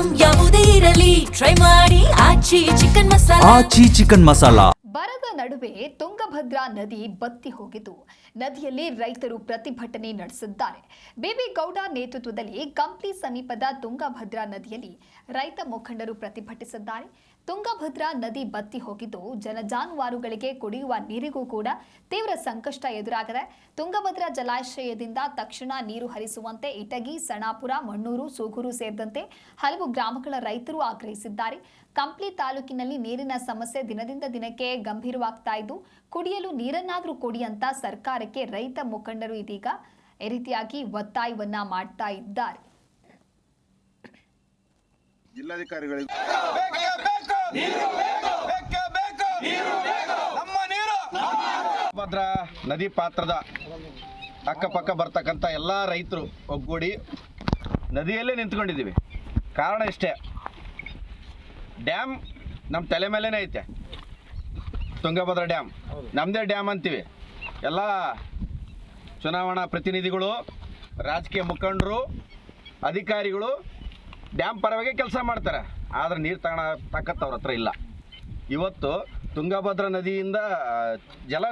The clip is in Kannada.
ಐಟಂ ಯಾವುದೇ ಇರಲಿ ಟ್ರೈ ಮಾಡಿ ಆಚಿ ಚಿಕನ್ ಮಸಾಲಾ. ಆಚಿ ಚಿಕನ್ ಮಸಾಲಾ. ಬರದ ನಡುವೆ ತುಂಗಭದ್ರಾ ನದಿ ಬತ್ತಿ ಹೋಗಿದ್ದು ನದಿಯಲ್ಲಿ ರೈತರು ಪ್ರತಿಭಟನೆ ನಡೆಸಿದ್ದಾರೆ. ಬಿಬಿ ಗೌಡ ನೇತೃತ್ವದಲ್ಲಿ ಕಂಪ್ಲಿ ಸಮೀಪದ ತುಂಗಭದ್ರಾ ನದಿಯಲ್ಲಿ ರೈತ ಮುಖಂಡರು ಪ್ರತಿಭಟಿಸಿದ್ದಾರೆ. ತುಂಗಭದ್ರಾ ನದಿ ಬತ್ತಿ ಹೋಗಿದ್ದು ಜನಜಾನುವಾರುಗಳಿಗೆ ಕುಡಿಯುವ ನೀರಿಗೂ ಕೂಡ ತೀವ್ರ ಸಂಕಷ್ಟ ಎದುರಾಗಿದೆ. ತುಂಗಭದ್ರಾ ಜಲಾಶಯದಿಂದ ತಕ್ಷಣ ನೀರು ಹರಿಸುವಂತೆ ಇಟಗಿ, ಸಣಾಪುರ, ಮಣ್ಣೂರು, ಸೂಗೂರು ಸೇರಿದಂತೆ ಹಲವು ಗ್ರಾಮಗಳ ರೈತರು ಆಗ್ರಹಿಸಿದ್ದಾರೆ. ಕಂಪ್ಲಿ ತಾಲೂಕಿನಲ್ಲಿ ನೀರಿನ ಸಮಸ್ಯೆ ದಿನದಿಂದ ದಿನಕ್ಕೆ ಗಂಭೀರವಾಗ್ತಾ ಇದ್ದು ಕುಡಿಯಲು ನೀರನ್ನಾದರೂ ಕೊಡಿ ಅಂತ ಸರ್ಕಾರಕ್ಕೆ ರೈತ ಮುಖಂಡರು ಇದೀಗ ಈ ರೀತಿಯಾಗಿ ಒತ್ತಾಯವನ್ನ ಮಾಡ್ತಾ ಇದ್ದಾರೆ. ಜಿಲ್ಲಾಧಿಕಾರಿಗಳಿಗೆ ಭದ್ರಾ ನದಿ ಪಾತ್ರದ ಅಕ್ಕಪಕ್ಕ ಬರ್ತಕ್ಕಂಥ ಎಲ್ಲ ರೈತರು ಒಗ್ಗೂಡಿ ನದಿಯಲ್ಲೇ ನಿಂತ್ಕೊಂಡಿದ್ದೀವಿ. ಕಾರಣ ಇಷ್ಟೇ, ಡ್ಯಾಮ್ ನಮ್ಮ ತಲೆ ಮೇಲೇ ಐತೆ. ತುಂಗಭದ್ರಾ ಡ್ಯಾಮ್ ನಮ್ಮದೇ ಡ್ಯಾಮ್ ಅಂತೀವಿ. ಎಲ್ಲ ಚುನಾವಣಾ ಪ್ರತಿನಿಧಿಗಳು, ರಾಜಕೀಯ ಮುಖಂಡರು, ಅಧಿಕಾರಿಗಳು ಡ್ಯಾಮ್ ಪರವಾಗಿ ಕೆಲಸ ಮಾಡ್ತಾರೆ. ಆದರೆ ನೀರು ತಾಕತ್ತು ಅವ್ರ ಹತ್ರ ಇಲ್ಲ. ಇವತ್ತು ತುಂಗಭದ್ರಾ ನದಿಯಿಂದ ಜಲ